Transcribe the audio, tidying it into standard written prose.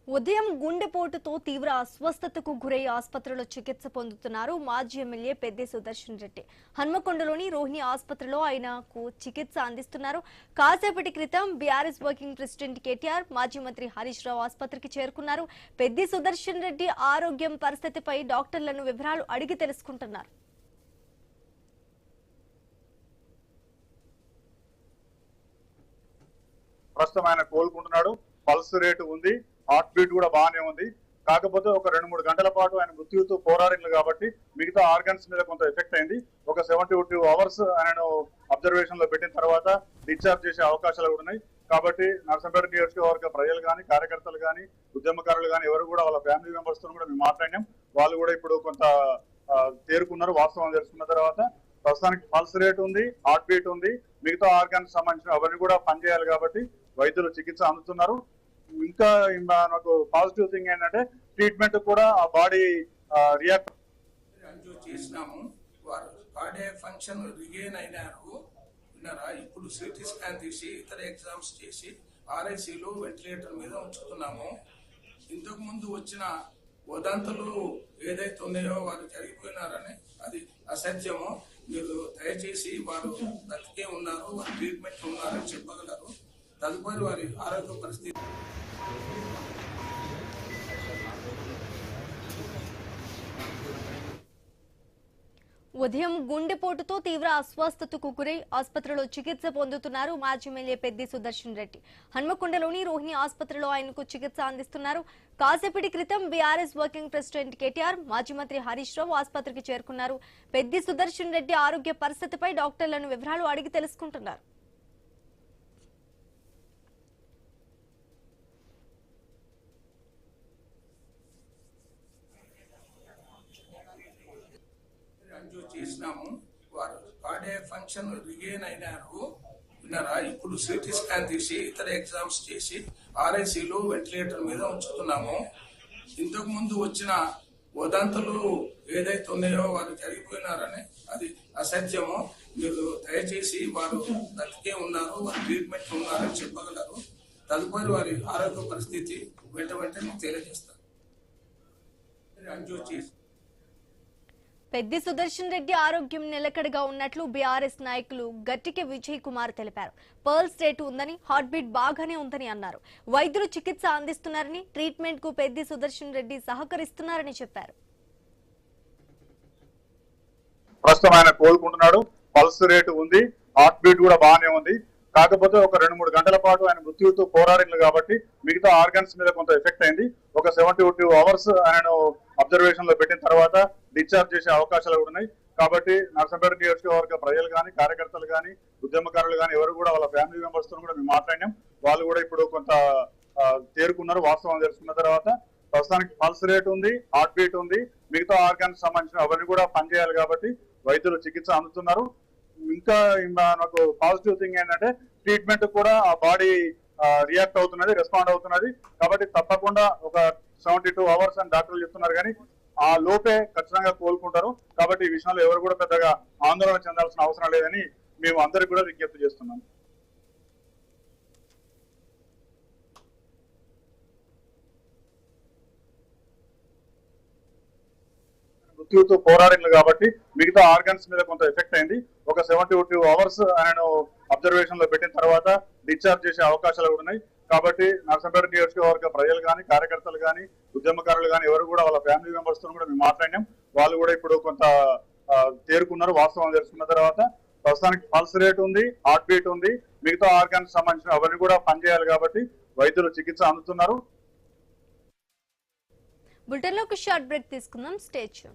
ఉదయం గుండెపోటుతో తీవ్ర అస్వస్థతకు గురై ఆసుపత్రిలో చికిత్స పొందుతున్నారు మాజీ ఎమ్మెల్యే పెద్ది సుదర్శన్ రెడ్డి. హన్మకొండలోని రోహిణి ఆసుపత్రిలో ఆయనకు చికిత్స అందిస్తున్నారు. కాసేపటి క్రితం బీఆర్ఎస్ వర్కింగ్ ప్రెసిడెంట్ కేటీఆర్, మాజీ మంత్రి హరీష్ రావు ఆసుపత్రికి చేరుకున్నారు. పెద్ది సుదర్శన్ రెడ్డి ఆరోగ్యం పరిస్థితిపై డాక్టర్లను వివరాలు అడిగి తెలుసుకుంటున్నారు. ప్రస్తుతం ఆయన కోలుకుంటున్నాడు. పల్స్ రేటు ఉంది, హార్ట్ బీట్ కూడా బాగానే ఉంది. కాకపోతే ఒక 2-3 గంటల పాటు ఆయన మృత్యువుతో పోరాడింది కాబట్టి మిగతా ఆర్గన్స్ మీద కొంత ఎఫెక్ట్ అయింది. ఒక 72 అవర్స్ ఆయనను అబ్జర్వేషన్ లో పెట్టిన తర్వాత డిశ్చార్జ్ చేసే అవకాశాలు కూడా ఉన్నాయి. కాబట్టి నర్సంపేట నియోజకవర్గ ప్రజలు కానీ, కార్యకర్తలు కానీ, ఉద్యమకారులు కానీ ఎవరు కూడా వాళ్ళ ఫ్యామిలీ మెంబర్స్ తో కూడా మేము మాట్లాడినాం. వాళ్ళు కూడా ఇప్పుడు కొంత తేరుకున్నారు. వాస్తవం తెలుసుకున్న తర్వాత ప్రస్తుతానికి పల్స్ రేట్ ఉంది, హార్ట్ బీట్ ఉంది, మిగతా ఆర్గాన్స్ సంబంధించిన అవన్నీ కూడా పనిచేయాలి కాబట్టి వైద్యులు చికిత్స అందుతున్నారు. ఇంకా నాకు పాజిటివ్ థింగ్ ఏంటంటే ట్రీట్మెంట్ కూడా ఆ బాడీ రియాక్ట్ చేసినాము. వారు కార్డియాక్ ఫంక్షన్ రిగైన్ అయినారు. విన్నారా? ఇప్పుడు సిటీ స్కాన్ తీసి ఇతర ఎగ్జామ్స్ చేసి ఆర్ఐసీలో వెంటిలేటర్ మీద ఉంచుతున్నాము. ఇంతకు ముందు వచ్చిన వదంతులు ఏదైతే ఉన్నాయో వారు జరిగిపోయినారని అది అసత్యము. మీరు దయచేసి వారు బతికే ఉన్నారు, వారు ట్రీట్మెంట్ ఉన్నారని చెప్పగలరు. తదుపరి వారి ఆరోగ్య పరిస్థితి ఉదయం గుండెపోటుతో తీవ్ర అస్వస్థతకు గురై ఆసుపత్రిలో చికిత్స పొందుతున్నారు మాజీ ఎమ్మెల్యే పెద్ది సుదర్శన్ రెడ్డి. హన్మకొండలోని రోహిణి ఆసుపత్రిలో ఆయనకు చికిత్స అందిస్తున్నారు. కాసేపటి క్రితం బీఆర్ఎస్ వర్కింగ్ ప్రెసిడెంట్ కేటీఆర్, మాజీ మంత్రి హరీష్ రావు ఆసుపత్రికి చేరుకున్నారు. పెద్ది సుదర్శన్ రెడ్డి ఆరోగ్య పరిస్థితిపై డాక్టర్లను వివరాలు అడిగి తెలుసుకుంటున్నారు. చేసినాము. వారు కార్డియాక్ ఫంక్షన్ రిగైన్ అయినారు. విన్నారా? ఇప్పుడు సిటీ స్కాన్ తీసి ఇతర ఎగ్జామ్స్ చేసి ఆర్ఐసీలో వెంటిలేటర్ మీద ఉంచుతున్నాము. ఇంతకు ముందు వచ్చిన వదంతులు ఏదైతే ఉన్నాయో వారు జరిగిపోయినారని అది అసత్యము. మీరు దయచేసి వారు బతికే ఉన్నారు, వారు ట్రీట్మెంట్ ఉన్నారని చెప్పగలరు. తదుపరి వారి ఆరోగ్య పరిస్థితి వెంటనే తెలియజేస్తారు. పెద్ది సుదర్శన్ రెడ్డి ఆరోగ్యం నిలకడగా ఉన్నట్లు బీఆర్ఎస్ నాయకులు గట్టికి విజయ్ కుమార్ తెలిపారు. పల్స్ రేటు ఉందని, హార్ట్ బీట్ బాగానే ఉందని అన్నారు. వైద్యులు చికిత్స అందిస్తున్నారని, ట్రీట్మెంట్ కు పెద్ది సుదర్శన్ రెడ్డి సహకరిస్తున్నారని చెప్పారు. ప్రస్తుతం ఆయన కోలుకుంటున్నాడు. పల్స్ రేటు ఉంది, హార్ట్ బీట్ కూడా బాగానే ఉంది. కాకపోతే ఒక 2-3 గంటల పాటు ఆయన మృత్యువుతో పోరాడింది కాబట్టి మిగతా ఆర్గన్స్ మీద కొంత ఎఫెక్ట్ అయింది. ఒక 72 అవర్స్ ఆయనను అబ్జర్వేషన్ లో పెట్టిన తర్వాత డిశ్చార్జ్ చేసే అవకాశాలు కూడా ఉన్నాయి. కాబట్టి నర్సంపేట నియోజకవర్గ ప్రజలు కానీ, కార్యకర్తలు కానీ, ఉద్యమకారులు కానీ ఎవరు కూడా వాళ్ళ ఫ్యామిలీ మెంబర్స్ తో కూడా మేము మాట్లాడినాం. వాళ్ళు కూడా ఇప్పుడు కొంత తేరుకున్నారు. వాస్తవం తెలుసుకున్న తర్వాత ప్రస్తుతానికి పల్స్ రేట్ ఉంది, హార్ట్ బీట్ ఉంది, మిగతా ఆర్గాన్స్ సంబంధించిన అవన్నీ కూడా పనిచేయాలి కాబట్టి వైద్యులు చికిత్స అందుతున్నారు. ఇంకా నాకు పాజిటివ్ థింగ్ ఏంటంటే ట్రీట్మెంట్ కూడా ఆ బాడీ రియాక్ట్ అవుతున్నది, రెస్పాండ్ అవుతున్నది. కాబట్టి తప్పకుండా ఒక 72 అవర్స్ అని డాక్టర్లు చెప్తున్నారు, కానీ ఆ లోపే ఖచ్చితంగా కోలుకుంటారు. కాబట్టి ఈ విషయంలో ఎవరు కూడా పెద్దగా ఆందోళన చెందాల్సిన అవసరం లేదని మేము అందరికి కూడా విజ్ఞప్తి చేస్తున్నాం. మృత్యువుతో పోరాడింది కాబట్టి మిగతా ఆర్గన్స్ మీద కొంత ఎఫెక్ట్ అయింది. ఒక 72 అవర్స్ ఆయనను అబ్జర్వేషన్ లో పెట్టిన తర్వాత డిశ్చార్జ్ చేసే అవకాశాలు కూడా ఉన్నాయి. కాబట్టి నర్సంపేట నియోజకవర్గ ప్రజలు కానీ, కార్యకర్తలు కానీ, ఉద్యమకారులు కానీ ఎవరు కూడా వాళ్ళ ఫ్యామిలీ మెంబర్స్ తో కూడా మేము మాట్లాడినాం. వాళ్ళు కూడా ఇప్పుడు కొంత తేరుకున్నారు. వాస్తవం తెలుసుకున్న తర్వాత ప్రస్తుతానికి పల్స్ రేట్ ఉంది, హార్ట్ బీట్ ఉంది, మిగతా ఆర్గాన్స్ సంబంధించిన అవన్నీ కూడా పనిచేయాలి కాబట్టి వైద్యులు చికిత్స అందుతున్నారు. బులెటిన్లో ఒక షార్ట్ బ్రేక్ తీసుకుందాం. Stay tuned.